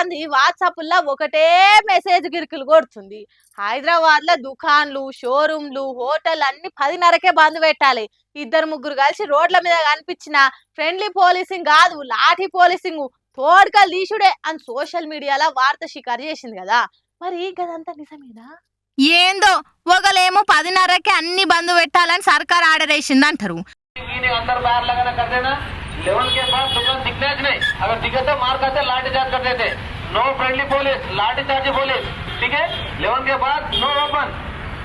మంది వాట్సాప్లో ఒకటే మెసేజ్ గిరికలు కొడుతుంది. హైదరాబాద్లో దుకాన్లు, షోరూమ్లు, హోటల్ అన్ని 10:30కే బంద్ పెట్టాలి. ఇద్దరు ముగ్గురు కలిసి రోడ్ల మీద కనిపించిన ఫ్రెండ్లీ పోలీసింగ్ కాదు, లాఠీ పోలీసింగ్, తోడ్కలు తీసుడే అని సోషల్ మీడియాలో వార్త షికారు చేసింది కదా. మరి గదంతా నిజమేనా? ఏందో ఒకలేమో 10:30కే అన్ని బంద్ పెట్టాలని సర్కార్ ఆర్డర్ వేసింది అంటారు. अंदर बाहर लगाना कर देना। 11 के बाद दुकान दिखना ही नहीं, अगर दिखे तो मार करते लाठी चार्ज करते थे। नो फ्रेंडली पुलिस, लाठी चार्ज पुलिस, ठीक है। 11 के बाद नो ओपन।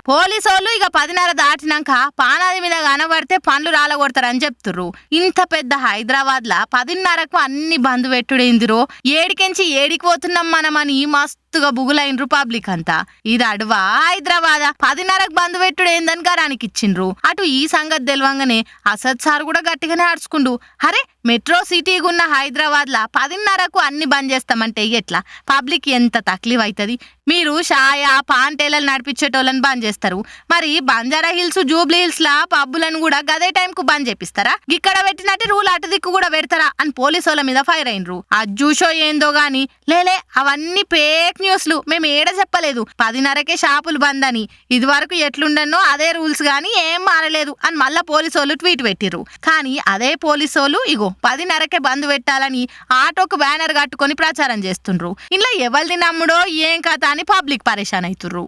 పోలీసు వాళ్ళు ఇక 10:30 దాటినాక పానాది మీద కనబడితే పండ్లు రాలగొడతారని చెప్తుర్రు. ఇంత పెద్ద హైదరాబాద్లా 10:30కు అన్ని బంద్ పెట్టుడేందిరో, ఏడికెంచి ఏడికి పోతున్నాం మనమని మస్తుగా బుగులైనరు పబ్లిక్ అంతా. ఇది అడవా హైదరాబాద్ 10:30కు బంద్ పెట్టుడేందని గారానికి ఇచ్చిండ్రు. అటు ఈ సంగతి తెలవంగానే అసద్ సార్ కూడా గట్టిగానే ఆడుచుకుండు. అరే మెట్రో సిటీగున్న హైదరాబాద్లా 10:30కు అన్ని బంద్ చేస్తామంటే ఎట్లా? పబ్లిక్ ఎంత తక్లీఫ్ అవుతుంది. మీరు షాయా పాంటేలలు నడిపించేటోళ్ళని బంద్ చేస్తారు, మరి బంజారా హిల్స్, జూబ్లీ హిల్స్ లా పబ్బులను కూడా గదే టైం కు బంద్ చేపిస్తారా? ఇక్కడ పెట్టినట్టు రూల్ అటు దిక్కు కూడా పెడతారా అని పోలీసు వాళ్ళ మీద ఫైర్ అయినరు. అజ్జూషో ఏందో గాని లేలే అవన్నీ ఫేక్ న్యూస్లు, మేము ఏడ చెప్పలేదు 10:30కే షాపులు బంద్ అని. ఇది వరకు ఎట్లుండనో అదే రూల్స్ గాని ఏం మారలేదు అని మళ్ళా పోలీసు వాళ్ళు ట్వీట్ పెట్టిర్రు. కానీ అదే పోలీసు వాళ్ళు ఇగో 10:30కే బంద్ పెట్టాలని ఆటోకు బ్యానర్ కట్టుకొని ప్రచారం చేస్తుండ్రు. ఇలా ఎవరిది నమ్ముడో ఏం కథ అని పబ్లిక్ పరేషాన్ అవుతుర్రు.